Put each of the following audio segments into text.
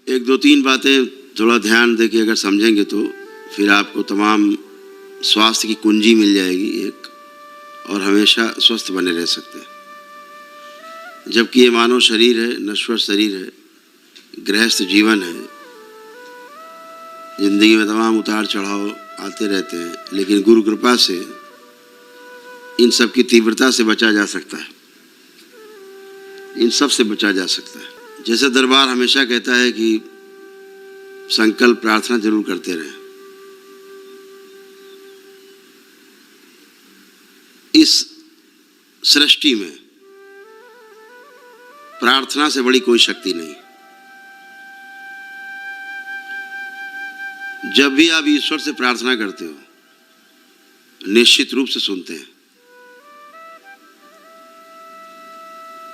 एक दो तीन बातें थोड़ा ध्यान दे के अगर समझेंगे तो फिर आपको तमाम स्वास्थ्य की कुंजी मिल जाएगी एक, और हमेशा स्वस्थ बने रह सकते हैं। जबकि ये मानव शरीर है, नश्वर शरीर है, गृहस्थ जीवन है, जिंदगी में तमाम उतार चढ़ाव आते रहते हैं, लेकिन गुरु कृपा से इन सब की तीव्रता से बचा जा सकता है, इन सब से बचा जा सकता है। जैसे दरबार हमेशा कहता है कि संकल्प प्रार्थना जरूर करते रहें। इस सृष्टि में प्रार्थना से बड़ी कोई शक्ति नहीं। जब भी आप ईश्वर से प्रार्थना करते हो, निश्चित रूप से सुनते हैं।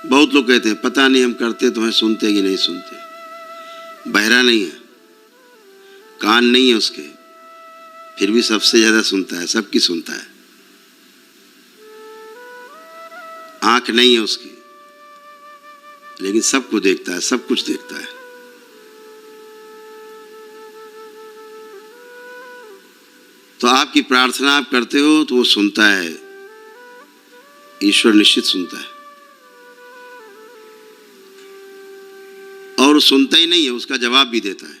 बहुत लोग कहते हैं पता नहीं हम करते तो हैं, सुनते कि नहीं सुनते। बहरा नहीं है, कान नहीं है उसके, फिर भी सबसे ज्यादा सुनता है, सबकी सुनता है। आंख नहीं है उसकी, लेकिन सबको देखता है, सब कुछ देखता है। तो आपकी प्रार्थना आप करते हो तो वो सुनता है, ईश्वर निश्चित सुनता है। और सुनता ही नहीं है, उसका जवाब भी देता है।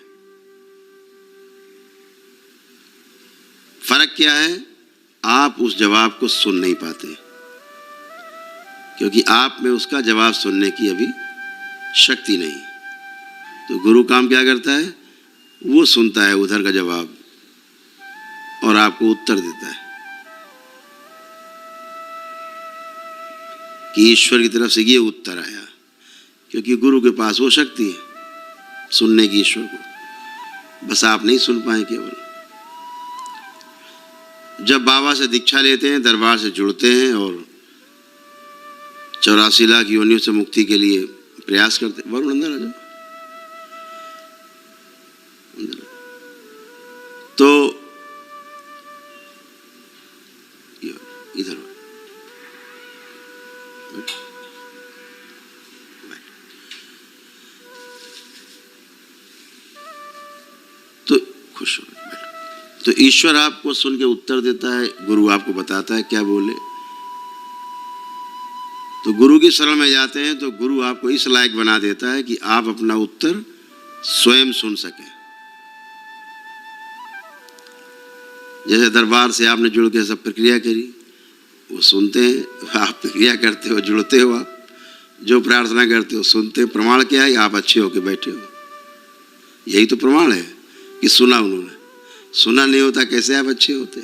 फर्क क्या है? आप उस जवाब को सुन नहीं पाते, क्योंकि आप में उसका जवाब सुनने की अभी शक्ति नहीं। तो गुरु काम क्या करता है? वो सुनता है उधर का जवाब और आपको उत्तर देता है कि ईश्वर की तरफ से ये उत्तर आया, क्योंकि गुरु के पास वो शक्ति है सुनने की ईश्वर को, बस आप नहीं सुन पाए। केवल जब बाबा से दीक्षा लेते हैं, दरबार से जुड़ते हैं और 84 लाख योनियों से मुक्ति के लिए प्रयास करते हैं। वरुण अंदर आ जाओ, तो इधर तो खुश हो। तो ईश्वर आपको सुन के उत्तर देता है, गुरु आपको बताता है क्या बोले। तो गुरु की शरण में जाते हैं तो गुरु आपको इस लायक बना देता है कि आप अपना उत्तर स्वयं सुन सकें। जैसे दरबार से आपने जुड़ के सब प्रक्रिया करी, वो सुनते हैं, आप प्रक्रिया करते हो, जुड़ते हो, आप जो प्रार्थना करते हो सुनते हो। प्रमाण क्या है? आप अच्छे होके बैठे हो। यही तो प्रमाण है कि सुना उन्होंने। सुना नहीं होता कैसे आप अच्छे होते?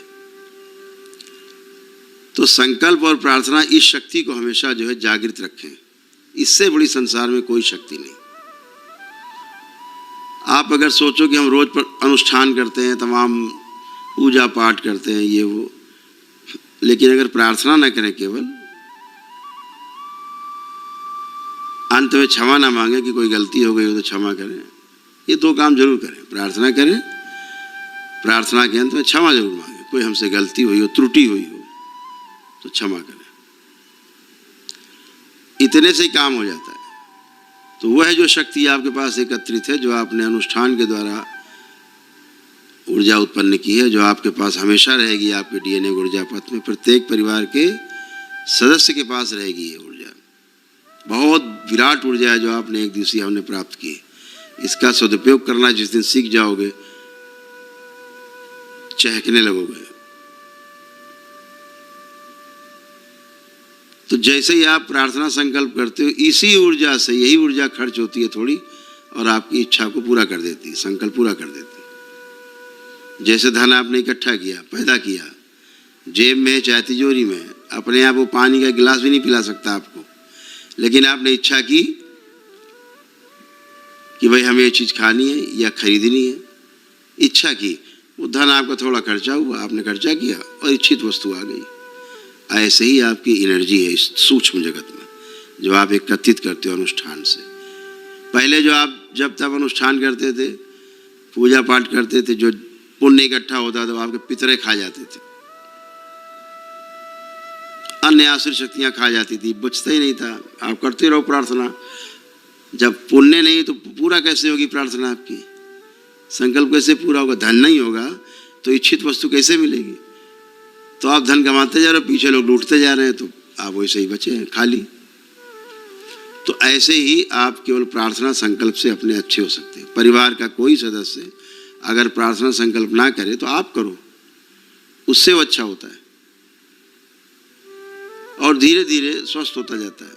तो संकल्प और प्रार्थना इस शक्ति को हमेशा जो है जागृत रखें। इससे बड़ी संसार में कोई शक्ति नहीं। आप अगर सोचो कि हम रोज पर अनुष्ठान करते हैं, तमाम पूजा पाठ करते हैं, ये वो, लेकिन अगर प्रार्थना ना करें, केवल अंत में क्षमा ना मांगे कि कोई गलती हो गई हो तो क्षमा करें, ये दो काम जरूर करें। प्रार्थना करें, प्रार्थना के अंत में क्षमा जरूर मांगे। कोई हमसे गलती हुई हो, त्रुटि हुई हो तो क्षमा करें। इतने से ही काम हो जाता है। तो वह जो शक्ति आपके पास एकत्रित है, जो आपने अनुष्ठान के द्वारा ऊर्जा उत्पन्न की है, जो आपके पास हमेशा रहेगी, आपके डीएनए ऊर्जा पथ में प्रत्येक परिवार के सदस्य के पास रहेगी। ये ऊर्जा बहुत विराट ऊर्जा है जो आपने एक दिवसीय हमने प्राप्त की। इसका सदुपयोग करना जिस दिन सीख जाओगे, चहकने लगोगे। तो जैसे ही आप प्रार्थना संकल्प करते हो, इसी ऊर्जा से, यही ऊर्जा खर्च होती है थोड़ी, और आपकी इच्छा को पूरा कर देती है, संकल्प पूरा कर देती है। जैसे धन आपने इकट्ठा किया, पैदा किया, जेब में चाहे तिजोरी में, अपने आप वो पानी का गिलास भी नहीं पिला सकता आपको, लेकिन आपने इच्छा की कि भाई हमें ये चीज़ खानी है या खरीदनी है, इच्छा की, वो धन आपका थोड़ा खर्चा हुआ, आपने खर्चा किया और इच्छित वस्तु आ गई। ऐसे ही आपकी एनर्जी है इस सूक्ष्म जगत में, जो आप एकत्रित करते हो अनुष्ठान से। पहले जो आप जब तब अनुष्ठान करते थे, पूजा पाठ करते थे, जो पुण्य इकट्ठा होता था, आपके पितरे खा जाते थे, अन्य आश्रित शक्तियाँ खा जाती थी, बचता ही नहीं था। आप करते रहो प्रार्थना, जब पुण्य नहीं तो पूरा कैसे होगी प्रार्थना आपकी? संकल्प कैसे पूरा होगा? धन नहीं होगा तो इच्छित वस्तु कैसे मिलेगी? तो आप धन कमाते जा रहे हो, पीछे लोग लूटते जा रहे हैं, तो आप वैसे ही बचे हैं खाली। तो ऐसे ही आप केवल प्रार्थना संकल्प से अपने अच्छे हो सकते हैं। परिवार का कोई सदस्य अगर प्रार्थना संकल्प ना करे तो आप करो, उससे वो अच्छा होता है और धीरे धीरे स्वस्थ होता जाता है,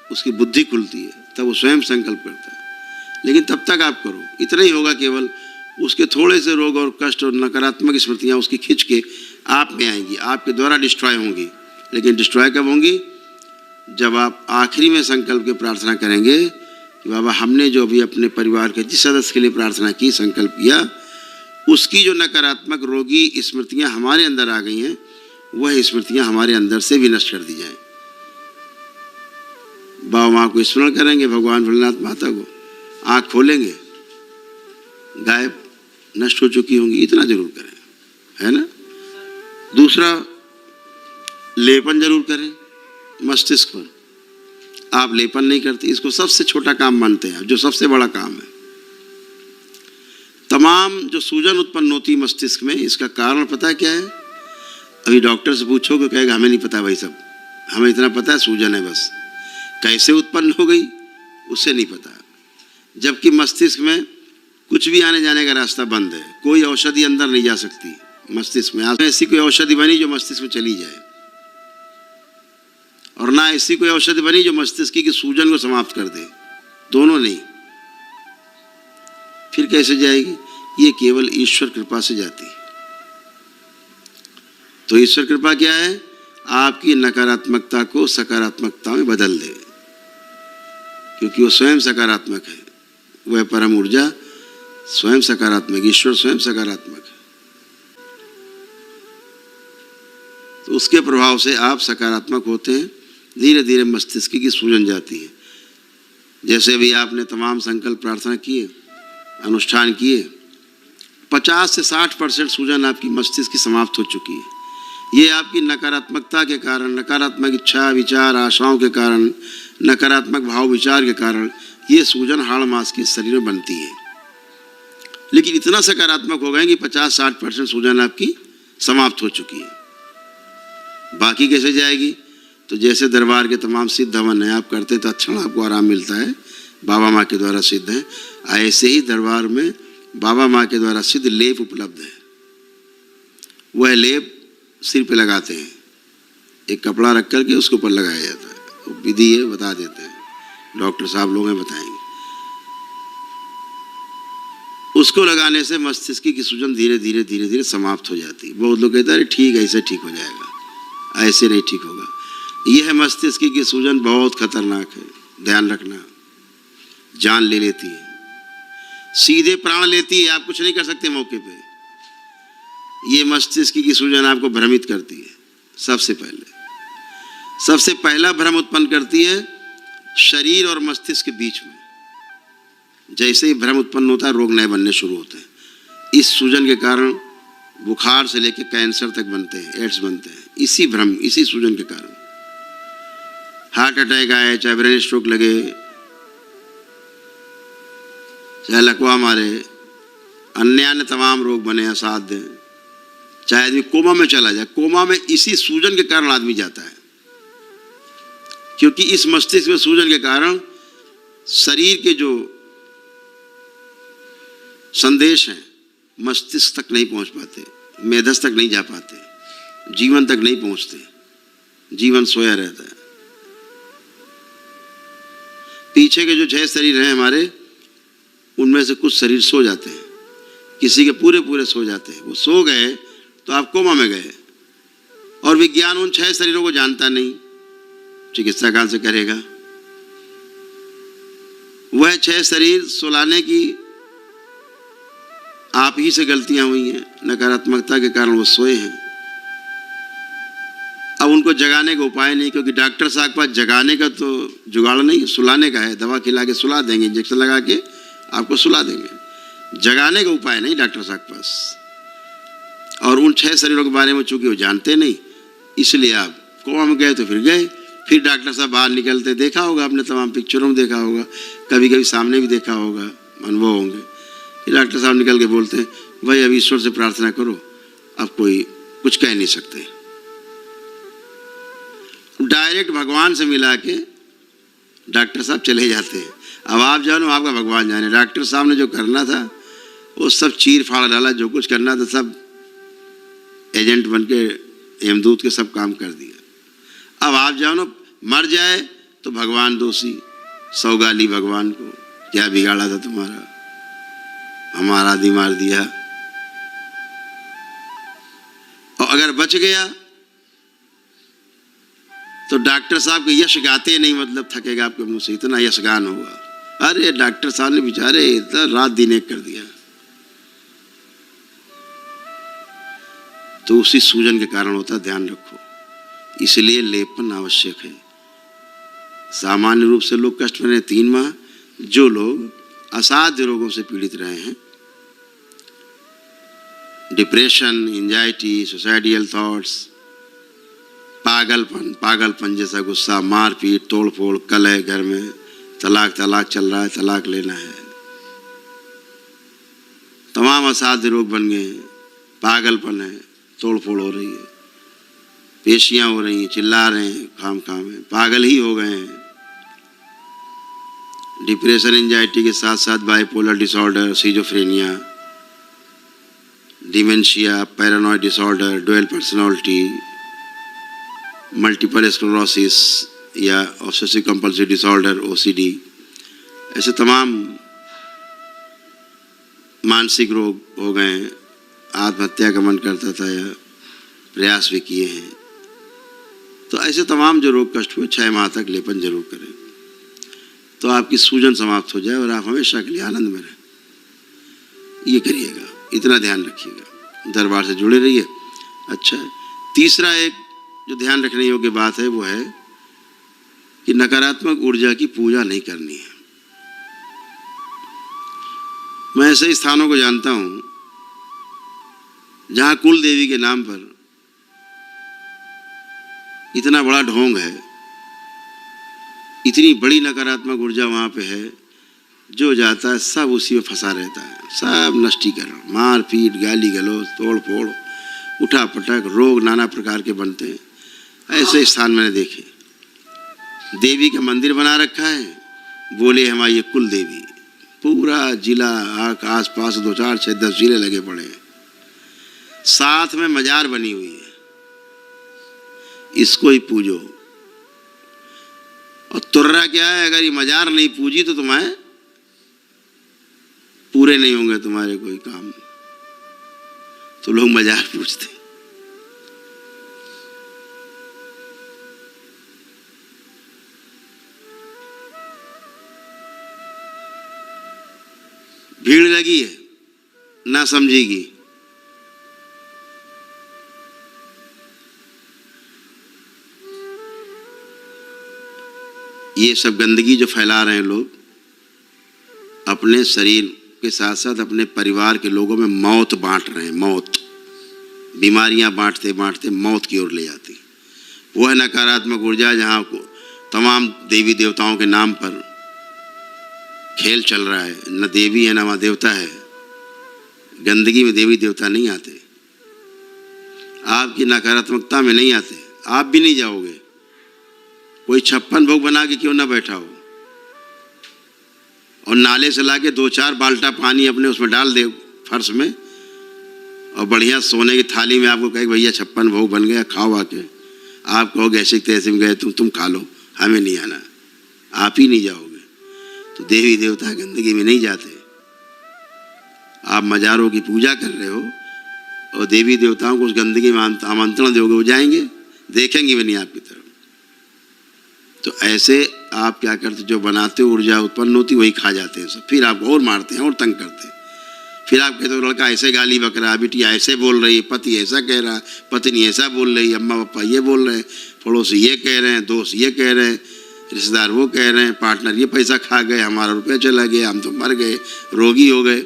उसकी बुद्धि खुलती है, तब वो स्वयं संकल्प करता है। लेकिन तब तक आप करो, इतना ही होगा केवल, उसके थोड़े से रोग और कष्ट और नकारात्मक स्मृतियाँ उसकी खींच के आप में आएंगी, आपके द्वारा डिस्ट्रॉय होंगी। लेकिन डिस्ट्रॉय कब होंगी? जब आप आखिरी में संकल्प की प्रार्थना करेंगे कि बाबा हमने जो अभी अपने परिवार के जिस सदस्य के लिए प्रार्थना की, संकल्प किया, उसकी जो नकारात्मक रोगी स्मृतियाँ हमारे अंदर आ गई हैं, वह स्मृतियाँ हमारे अंदर से भी नष्ट कर दी जाएं। बाबा माँ को स्मरण करेंगे, भगवान भोलेनाथ माता को, आँख खोलेंगे, गायब, नष्ट हो चुकी होंगी, इतना जरूर करें, है ना। दूसरा, लेपन जरूर करें मस्तिष्क पर। आप लेपन नहीं करते, इसको सबसे छोटा काम मानते हैं, जो सबसे बड़ा काम है। तमाम जो सूजन उत्पन्न होती मस्तिष्क में, इसका कारण पता है क्या है? अभी डॉक्टर से पूछोगे, कहेगा हमें नहीं पता भाई साहब, हमें इतना पता है सूजन है बस। कैसे उत्पन्न हो गई उससे नहीं पता। जबकि मस्तिष्क में कुछ भी आने जाने का रास्ता बंद है, कोई औषधि अंदर नहीं जा सकती मस्तिष्क में। ऐसी कोई औषधि बनी जो मस्तिष्क में चली जाए, और ना ऐसी कोई औषधि बनी जो मस्तिष्क की सूजन को समाप्त कर दे, दोनों नहीं। फिर कैसे जाएगी? ये केवल ईश्वर कृपा से जाती है। तो ईश्वर कृपा क्या है? आपकी नकारात्मकता को सकारात्मकता में बदल दे, क्योंकि वो स्वयं सकारात्मक है। वह परम ऊर्जा स्वयं सकारात्मक, ईश्वर स्वयं सकारात्मक है। तो उसके प्रभाव से आप सकारात्मक होते हैं, धीरे धीरे मस्तिष्क की सूजन जाती है। जैसे अभी आपने तमाम संकल्प प्रार्थना किए, अनुष्ठान किए, 50 से 60% सूजन आपकी मस्तिष्क की समाप्त हो चुकी है। ये आपकी नकारात्मकता के कारण, नकारात्मक इच्छा विचार आशाओं के कारण, नकारात्मक भाव विचार के कारण ये सूजन हाड़ मांस के शरीर में बनती है। लेकिन इतना सकारात्मक हो गए कि 50-60% सूजन आपकी समाप्त हो चुकी है। बाकी कैसे जाएगी? तो जैसे दरबार के तमाम सिद्ध हवन है आप करते तो अच्छा आपको आराम मिलता है, बाबा माँ के द्वारा सिद्ध है। ऐसे ही दरबार में बाबा माँ के द्वारा सिद्ध लेप उपलब्ध है। वह लेप सिर पे लगाते हैं, एक कपड़ा रख करके उसके ऊपर लगाया जाता है। वो विधि है, बता देते हैं, डॉक्टर साहब लोग हैं बताएंगे। उसको लगाने से मस्तिष्क की सूजन धीरे धीरे धीरे धीरे समाप्त हो जाती है। बहुत लोग कहते हैं ठीक है, ऐसे ठीक हो जाएगा, ऐसे नहीं ठीक होगा। यह मस्तिष्क की सूजन बहुत खतरनाक है, ध्यान रखना। जान ले लेती है, सीधे प्राण लेती है, आप कुछ नहीं कर सकते मौके पे। ये मस्तिष्क की सूजन आपको भ्रमित करती है। सबसे पहला भ्रम उत्पन्न करती है शरीर और मस्तिष्क के बीच में। जैसे ही भ्रम उत्पन्न होता है, रोग नए बनने शुरू होते हैं। इस सूजन के कारण बुखार से लेकर कैंसर तक बनते हैं, एड्स बनते हैं, इसी भ्रम, इसी सूजन के कारण। हार्ट अटैक आए, चाहे ब्रेन स्ट्रोक लगे, चाहे लकवा मारे, अन्य तमाम रोग बने असाध्य, चाहे आदमी कोमा में चला जाए, कोमा में इसी सूजन के कारण आदमी जाता है। क्योंकि इस मस्तिष्क में सूजन के कारण शरीर के जो संदेश हैं मस्तिष्क तक नहीं पहुंच पाते, मेधस तक नहीं जा पाते, जीवन तक नहीं पहुंचते, जीवन सोया रहता है। पीछे के जो 6 शरीर हैं हमारे, उनमें से कुछ शरीर सो जाते हैं, किसी के पूरे पूरे सो जाते हैं। वो सो गए तो आप कोमा में गए, और विज्ञान उन 6 शरीरों को जानता नहीं, चिकित्सा कहां से करेगा? वह 6 शरीर सुलाने की आप ही से गलतियां हुई हैं, नकारात्मकता के कारण वो सोए हैं। अब उनको जगाने का उपाय नहीं, क्योंकि डॉक्टर साहब के पास जगाने का तो जुगाड़ नहीं, सुलाने का है। दवा खिला के सुला देंगे, इंजेक्शन लगा के आपको सुला देंगे। जगाने का उपाय नहीं डॉक्टर साहब के पास। और उन 6 शरीरों के बारे में चूंकि वो जानते नहीं, इसलिए आप कोमा में गए तो फिर गए, फिर डॉक्टर साहब बाहर निकलते, देखा होगा आपने, तमाम पिक्चरों में देखा होगा, कभी कभी सामने भी देखा होगा, अनुभव होंगे। फिर डॉक्टर साहब निकल के बोलते हैं, भाई अब ईश्वर से प्रार्थना करो, अब कोई कुछ कह नहीं सकते। डायरेक्ट भगवान से मिला के डॉक्टर साहब चले जाते हैं। अब आप जानो, आपका भगवान जाने। डॉक्टर साहब ने जो करना था वो सब चीर फाड़ डाला, जो कुछ करना था सब एजेंट बन के यमदूत के सब काम कर दिया। अब आप जानो, मर जाए तो भगवान दोषी, सौगाली भगवान को, क्या बिगाड़ा था तुम्हारा, हमारा आदमी मार दिया। और अगर बच गया तो डॉक्टर साहब के यश गाते नहीं, मतलब थकेगा आपके मुंह से, इतना यशगान होगा। अरे डॉक्टर साहब ने बेचारे इतना रात दिन एक कर दिया। तो उसी सूजन के कारण होता, ध्यान रखो। इसलिए लेपन आवश्यक है। सामान्य रूप से लोग कष्ट में रहे 3 माह, जो लोग असाध्य रोगों से पीड़ित रहे हैं, डिप्रेशन, एंजाइटी, सुसाइडियल थॉट्स, पागलपन जैसा गुस्सा, मारपीट, तोड़फोड़, कलह घर में, तलाक चल रहा है, तलाक लेना है, तमाम असाध्य रोग बन गए हैं, पागलपन है, तोड़फोड़ हो रही है, पेशियां हो रही हैं, चिल्ला रहे हैं, खाम है, पागल ही हो गए हैं। डिप्रेशन, एंजाइटी के साथ साथ bipolar disorder, schizophrenia, dementia, paranoid disorder, dual personality, multiple sclerosis या ऑब्सेसिव कंपल्सिव डिसऑर्डर, ओसीडी, ऐसे तमाम मानसिक रोग हो गए हैं। आत्महत्या का मन करता था या प्रयास भी किए हैं। तो ऐसे तमाम जो रोग कष्ट हुए 6 माह तक लेपन जरूर करें, तो आपकी सूजन समाप्त हो जाए और आप हमेशा के लिए आनंद में रहें। ये करिएगा, इतना ध्यान रखिएगा, दरबार से जुड़े रहिए। अच्छा, तीसरा एक जो ध्यान रखने योग्य बात है वो है कि नकारात्मक ऊर्जा की पूजा नहीं करनी है। मैं ऐसे स्थानों को जानता हूं जहां कुल देवी के नाम पर इतना बड़ा ढोंग है, इतनी बड़ी नकारात्मक ऊर्जा वहां पे है, जो जाता है सब उसी में फंसा रहता है। सब नष्टीकरण, मारपीट, गाली गलौज, तोड़ फोड़, उठा पटक, रोग नाना प्रकार के बनते हैं। ऐसे स्थान मैंने देखे। देवी का मंदिर बना रखा है, बोले हमारी ये कुल देवी, पूरा जिला आस पास 2 4 6 10 जिले लगे पड़े हैं, साथ में मजार बनी हुई है, इसको ही पूजो। और तुर्रा क्या है, अगर ये मजार नहीं पूजी तो तुम्हें पूरे नहीं होंगे तुम्हारे कोई काम, तो लोग मजार पूजते। भीड़ लगी है, ना समझेगी। ये सब गंदगी जो फैला रहे हैं लोग, अपने शरीर के साथ साथ अपने परिवार के लोगों में मौत बांट रहे हैं। मौत, बीमारियां बांटते बांटते मौत की ओर ले जाती। वो है नकारात्मक ऊर्जा, जहाँ को तमाम देवी देवताओं के नाम पर खेल चल रहा है। न देवी है न माँ देवता है। गंदगी में देवी देवता नहीं आते, आपकी नकारात्मकता में नहीं आते, आप भी नहीं जाओगे। कोई 56 भोग बना के क्यों ना बैठा हो, और नाले से लाके 2 4 बाल्टा पानी अपने उसमें डाल दे फर्श में, और बढ़िया सोने की थाली में आपको कहे भैया 56 भोग बन गया, खाओ आके। आप कहोगे ऐसे तैसे में गए तुम खा लो, हमें नहीं आना, आप ही नहीं जाओगे। तो देवी देवता गंदगी में नहीं जाते। आप मजारों की पूजा कर रहे हो और देवी देवताओं को उस गंदगी में आमंत्रण दोगे, वो जाएंगे, देखेंगे भी नहीं आपकी तरफ। तो ऐसे आप क्या करते, जो बनाते हो ऊर्जा उत्पन्न होती वही खा जाते हैं सब, फिर आपको और मारते हैं और तंग करते हैं। फिर आप कहते हो लड़का ऐसे गाली बक रहा, बिटिया ऐसे बोल रही, पति ऐसा कह रहा, पत्नी ऐसा बोल रही, अम्मा पापा ये बोल रहे हैं, पड़ोसी ये कह रहे हैं, दोस्त ये कह रहे हैं, रिश्तेदार वो कह रहे हैं, पार्टनर ये पैसा खा गए, हमारा रुपया चला गया, हम तो मर गए, रोगी हो गए,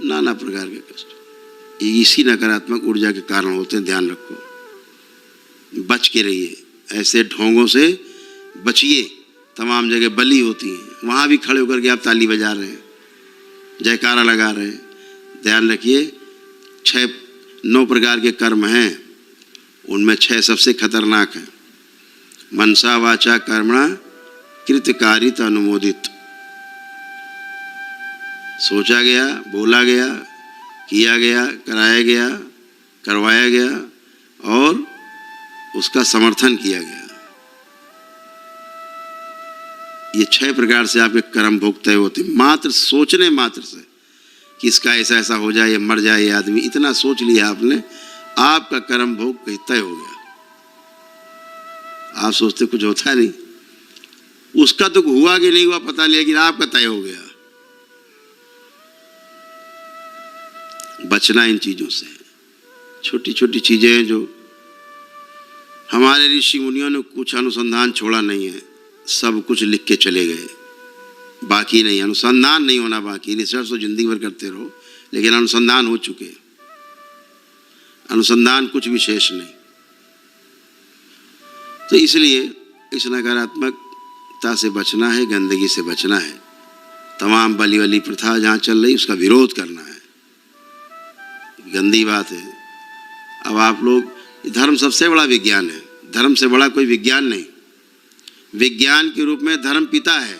नाना प्रकार के कष्ट इसी नकारात्मक ऊर्जा के कारण होते हैं। ध्यान रखो, बच के रहिए ऐसे ढोंगों से, बचिए, तमाम जगह बलि होती हैं, वहाँ भी खड़े होकर के आप ताली बजा रहे हैं, जयकारा लगा रहे हैं। ध्यान रखिए 9 प्रकार के कर्म हैं, उनमें 6 सबसे खतरनाक हैं। मनसा वाचा कर्मणा कृतकारित अनुमोदित, सोचा गया, बोला गया, किया गया, कराया गया, करवाया गया और उसका समर्थन किया गया। ये 6 प्रकार से आपके कर्म भोग तय होते, मात्र सोचने मात्र से कि इसका ऐसा ऐसा हो जाए, मर जाए ये आदमी, इतना सोच लिया आपने, आपका कर्म भोग कहीं तय हो गया। आप सोचते कुछ होता नहीं, उसका तो हुआ कि नहीं हुआ पता नहीं, लेकिन आपका तय हो गया। बचना इन चीजों से। छोटी छोटी चीजें हैं जो हमारे ऋषि मुनियों ने कुछ अनुसंधान छोड़ा नहीं है, सब कुछ लिख के चले गए, बाकी नहीं, अनुसंधान नहीं होना बाकी। रिसर्च तो जिंदगी भर करते रहो, लेकिन अनुसंधान हो चुके, अनुसंधान कुछ विशेष नहीं। तो इसलिए इस नकारात्मकता से बचना है, गंदगी से बचना है। तमाम बलि वाली प्रथा जहाँ चल रही उसका विरोध करना है, गंदी बात है। अब आप लोग, धर्म सबसे बड़ा विज्ञान है, धर्म से बड़ा कोई विज्ञान नहीं। विज्ञान के रूप में धर्म पिता है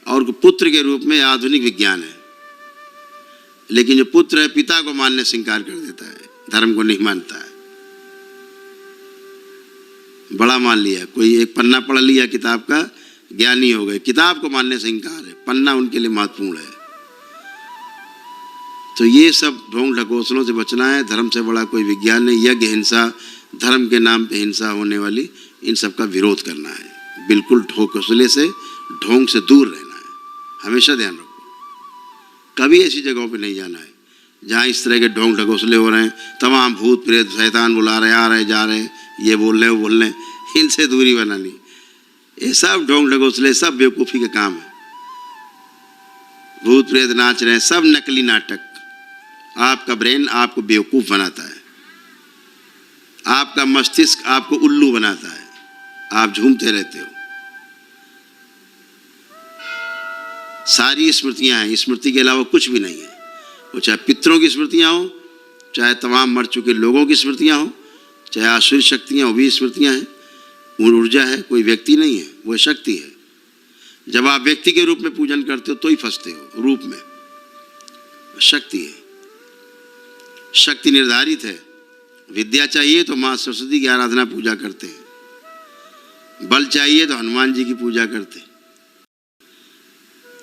और पुत्र के रूप में आधुनिक विज्ञान है। लेकिन जो पुत्र है पिता को मानने से इंकार कर देता है, धर्म को नहीं मानता है। बड़ा मान लिया, कोई एक पन्ना पढ़ लिया किताब का, ज्ञानी हो गए, किताब को मानने से इंकार है, पन्ना उनके लिए महत्वपूर्ण है। तो ये सब ढोंग ढकोसलों से बचना है। धर्म से बड़ा कोई विज्ञान नहीं। यज्ञ, हिंसा, धर्म के नाम पे हिंसा होने वाली, इन सब का विरोध करना है। बिल्कुल ढकोसले से, ढोंग से दूर रहना है। हमेशा ध्यान रखो, कभी ऐसी जगहों पे नहीं जाना है जहाँ इस तरह के ढोंग ढकोसले हो रहे हैं। तमाम भूत प्रेत शैतान बुला रहे हैं, आ रहे जा रहे हैं, ये बोल रहे हैं वो बोल रहे हैं, इनसे दूरी बनानी। ये सब ढोंग ढकोसले, सब बेवकूफ़ी के काम है। भूत प्रेत नाच रहे हैं, सब नकली नाटक। आपका ब्रेन आपको बेवकूफ़ बनाता है, आपका मस्तिष्क आपको उल्लू बनाता है, आप झूमते रहते हो। सारी स्मृतियां हैं, स्मृति के अलावा कुछ भी नहीं है। वो चाहे पितरों की स्मृतियां हो, चाहे तमाम मर चुके लोगों की स्मृतियां हो, चाहे आसुरी शक्तियां, वो भी स्मृतियां हैं। वो ऊर्जा है, कोई व्यक्ति नहीं है, वो शक्ति है। जब आप व्यक्ति के रूप में पूजन करते हो तो ही फंसते हो, रूप में शक्ति है। शक्ति निर्धारित है। विद्या चाहिए तो माँ सरस्वती की आराधना पूजा करते हैं, बल चाहिए तो हनुमान जी की पूजा करते हैं,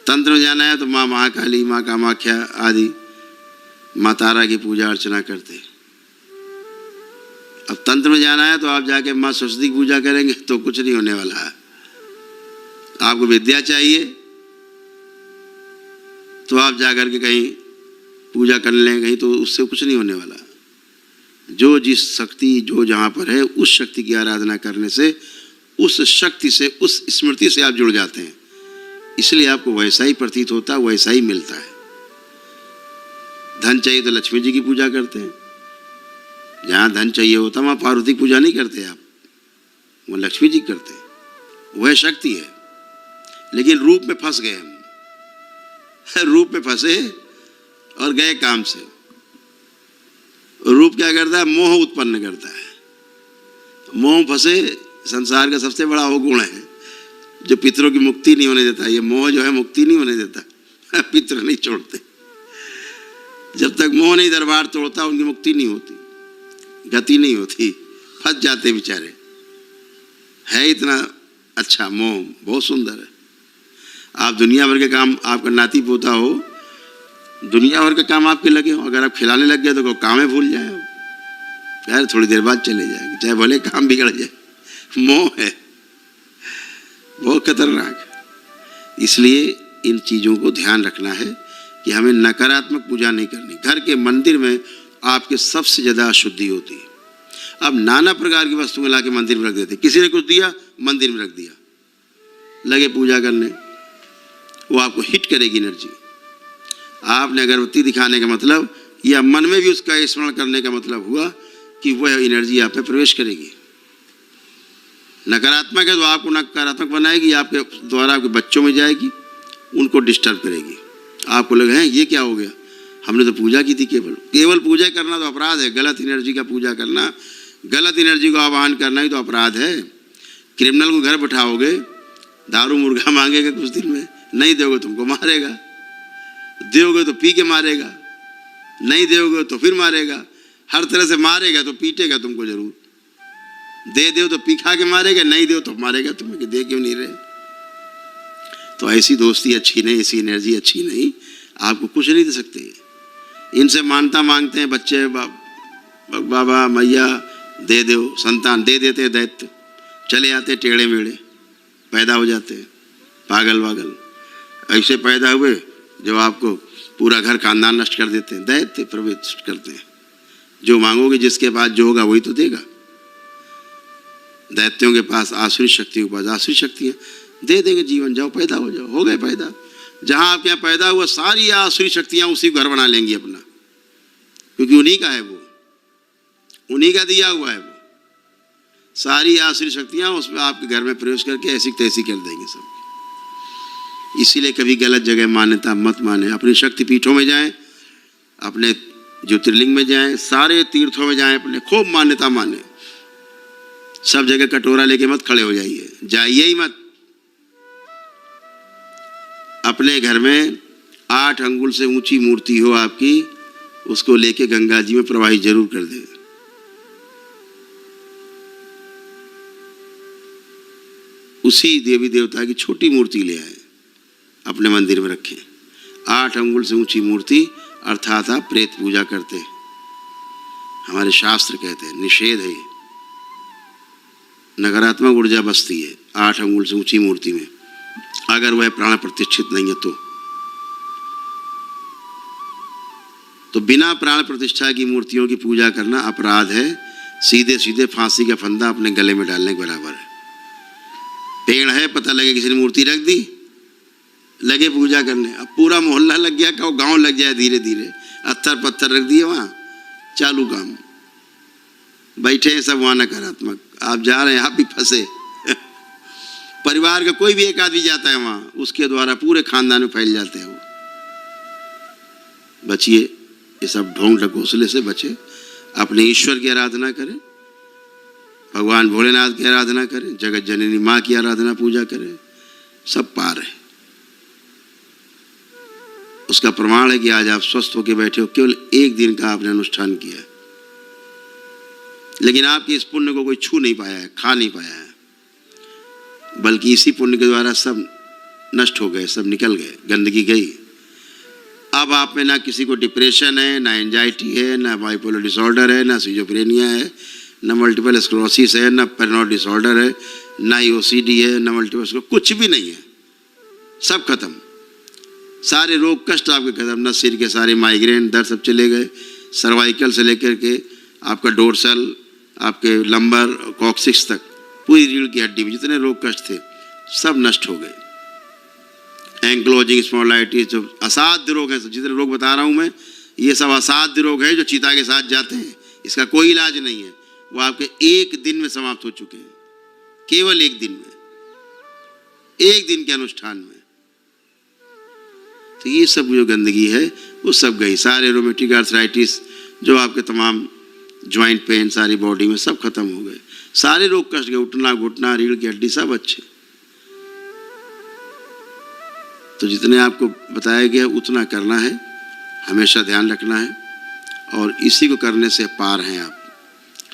तंत्र में जाना है तो माँ महाकाली, माँ कामाख्या आदि माँ तारा की पूजा अर्चना करते हैं। अब तंत्र में जाना है तो आप जाके माँ सरस्वती की पूजा करेंगे तो कुछ नहीं होने वाला है। आपको विद्या चाहिए तो आप जाकर के कहीं पूजा कर लें कहीं, तो उससे कुछ नहीं होने वाला। जो जिस शक्ति जो जहाँ पर है उस शक्ति की आराधना करने से, उस शक्ति से, उस स्मृति से आप जुड़ जाते हैं। इसलिए आपको वैसा ही प्रतीत होता है, वैसा ही मिलता है। धन चाहिए तो लक्ष्मी जी की पूजा करते हैं। जहाँ धन चाहिए होता वहाँ पार्वती की पूजा नहीं करते आप, वो लक्ष्मी जी करते हैं। वह शक्ति है। लेकिन रूप में फंस गए हम, रूप में फंसे और गए काम से। रूप क्या करता है? मोह उत्पन्न करता है। मोह फंसे, संसार का सबसे बड़ा वो गुण है जो पितरों की मुक्ति नहीं होने देता। ये मोह जो है मुक्ति नहीं होने देता, पितर नहीं छोड़ते। जब तक मोह नहीं दरबार तोड़ता उनकी मुक्ति नहीं होती, गति नहीं होती, फंस जाते बेचारे। है इतना अच्छा मोह, बहुत सुंदर है। आप दुनिया भर के काम, आपका नाती पोता हो, दुनिया भर के काम आपके लगे हो, अगर आप खिलाने लग गए तो काम है भूल जाए, यार थोड़ी देर बाद चले जाएंगे, चाहे भले काम बिगड़ जाए। मोह है, बहुत खतरनाक है। इसलिए इन चीज़ों को ध्यान रखना है कि हमें नकारात्मक पूजा नहीं करनी। घर के मंदिर में आपके सबसे ज़्यादा अशुद्धि होती है। अब नाना प्रकार की वस्तुएं ला के मंदिर में रख देते, किसी ने कुछ दिया मंदिर में रख दिया, लगे पूजा करने, वो आपको हिट करेगी एनर्जी। आपने अगरबत्ती दिखाने का मतलब या मन में भी उसका स्मरण करने का मतलब हुआ कि वह एनर्जी आप में प्रवेश करेगी। नकारात्मक है तो आपको नकारात्मक बनाएगी, आपके द्वारा आपके बच्चों में जाएगी, उनको डिस्टर्ब करेगी। आपको लगे हैं ये क्या हो गया, हमने तो पूजा की थी। केवल पूजा करना तो अपराध है। गलत एनर्जी का पूजा करना, गलत एनर्जी को आवाहन करना ही तो अपराध है। क्रिमिनल को घर बैठाओगे, दारू मुर्गा मांगेगा कुछ दिन में, नहीं दोगे तुमको मारेगा, दोगे तो पी के मारेगा, नहीं दोगे तो फिर मारेगा, हर तरह से मारेगा, तो पीटेगा तुमको जरूर। दे दो तो पी खा के मारेगा, नहीं दो तो मारेगा तुम्हें कि दे क्यों नहीं रहे। तो ऐसी दोस्ती अच्छी नहीं, ऐसी एनर्जी अच्छी नहीं, आपको कुछ नहीं दे सकते। इनसे मानता मांगते हैं बच्चे, बाबा मैया दे दो, संतान दे देते हैं, दैत्य चले आते टेढ़े मेढ़े पैदा हो जाते हैं, पागल वागल ऐसे पैदा हुए जो आपको पूरा घर खानदान नष्ट कर देते हैं, दैत्य प्रवेश करते हैं। जो मांगोगे जिसके पास जो होगा वही तो देगा। दैत्यों के पास आसुरी शक्तियों के पास आसुरी शक्तियाँ दे देंगे जीवन, जाओ पैदा हो जाओ, हो गए पैदा। जहाँ आपके यहाँ पैदा हुआ सारी आसुरी शक्तियाँ उसी घर बना लेंगी अपना, क्योंकि उन्हीं का है वो, उन्हीं का दिया हुआ है वो। सारी आसुरी शक्तियाँ उसमें आपके घर में प्रवेश करके ऐसी तैसी कर देंगे सब। इसीलिए कभी गलत जगह मान्यता मत माने। अपनी शक्तिपीठों में जाएं, अपने ज्योतिर्लिंग में जाएं, सारे तीर्थों में जाएं, अपने खूब मान्यता माने। सब जगह कटोरा लेके मत खड़े हो जाइए, जाइए ही मत। अपने घर में 8 अंगुल से ऊंची मूर्ति हो आपकी, उसको लेके गंगा जी में प्रवाहित जरूर कर दे। उसी देवी देवता की छोटी मूर्ति ले आए, अपने मंदिर में रखें। 8 अंगुल से ऊंची मूर्ति अर्थात आप प्रेत पूजा करते हैं। हमारे शास्त्र कहते हैं निषेध है, नकारात्मक ऊर्जा बसती है 8 अंगुल से ऊंची मूर्ति में, अगर वह प्राण प्रतिष्ठित नहीं है तो बिना प्राण प्रतिष्ठा की मूर्तियों की पूजा करना अपराध है। सीधे सीधे फांसी का फंदा अपने गले में डालने के बराबर है। पेड़ है, पता लगे किसी ने मूर्ति रख दी, लगे पूजा करने, अब पूरा मोहल्ला लग गया, कहो गांव लग जाए, धीरे धीरे अत्थर पत्थर रख दिए वहाँ, चालू काम, बैठे हैं सब वहाँ नकारात्मक। आप जा रहे हैं, आप भी फंसे। परिवार का कोई भी एक आदमी जाता है वहाँ, उसके द्वारा पूरे खानदान में फैल जाते हैं वो। बचिए, ये सब ढोंग ढकोसले से बचे। अपने ईश्वर की आराधना करें, भगवान भोलेनाथ की आराधना करें, जगत जननी माँ की आराधना पूजा करें, सब पार है। उसका प्रमाण है कि आज आप स्वस्थ होकर बैठे हो, केवल 1 दिन का आपने अनुष्ठान किया, लेकिन आपके इस पुण्य को कोई छू नहीं पाया है, खा नहीं पाया है, बल्कि इसी पुण्य के द्वारा सब नष्ट हो गए, सब निकल गए, गंदगी गई। अब आप में ना किसी को डिप्रेशन है, ना एंजाइटी है, ना बाइपोलर डिसऑर्डर है, ना सिजोफ्रेनिया है, ना मल्टीपल स्क्लेरोसिस है, ना पैरानॉइड डिसऑर्डर है, ना ओसीडी है, ना मल्टीपल स्क्लेरोसिस, कुछ भी नहीं है, सब खत्म। सारे रोग कष्ट आपके खत्म, ना सिर के सारे माइग्रेन दर्द सब चले गए, सर्वाइकल से लेकर के आपका डोर्सल, आपके लंबर, कॉक्सिक्स तक, पूरी रीढ़ की हड्डी में जितने रोग कष्ट थे सब नष्ट हो गए। एंक्लोजिंग स्पॉन्डिलाइटिस, जो असाध्य रोग हैं, जितने रोग बता रहा हूँ मैं, ये सब असाध्य रोग हैं जो चिता के साथ जाते हैं, इसका कोई इलाज नहीं है, वो आपके 1 दिन में समाप्त हो चुके हैं, केवल 1 दिन में, 1 दिन के अनुष्ठान में। तो ये सब जो गंदगी है वो सब गई। सारे रोमेटिक आर्थराइटिस, जो आपके तमाम ज्वाइंट पेन सारी बॉडी में, सब खत्म हो गए। सारे रोग कष्ट गए, उठना घुटना रीढ़ की हड्डी सब अच्छे। तो जितने आपको बताया गया उतना करना है, हमेशा ध्यान रखना है, और इसी को करने से पार हैं आप।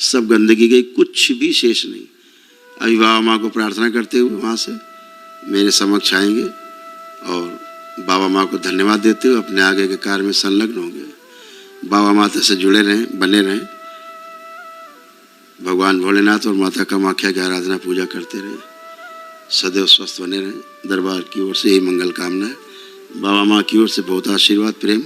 सब गंदगी गई, कुछ भी शेष नहीं। अभी बाबा माँ को प्रार्थना करते हुए वहाँ से मेरे समक्ष आएंगे और बाबा माँ को धन्यवाद देते हुए अपने आगे के कार्य में संलग्न होंगे। बाबा माता से जुड़े रहें, बने रहें, भगवान भोलेनाथ और माता कामाख्या की आराधना पूजा करते रहें, सदैव स्वस्थ बने रहें। दरबार की ओर से यही मंगल कामना है। बाबा माँ की ओर से बहुत आशीर्वाद, प्रेम।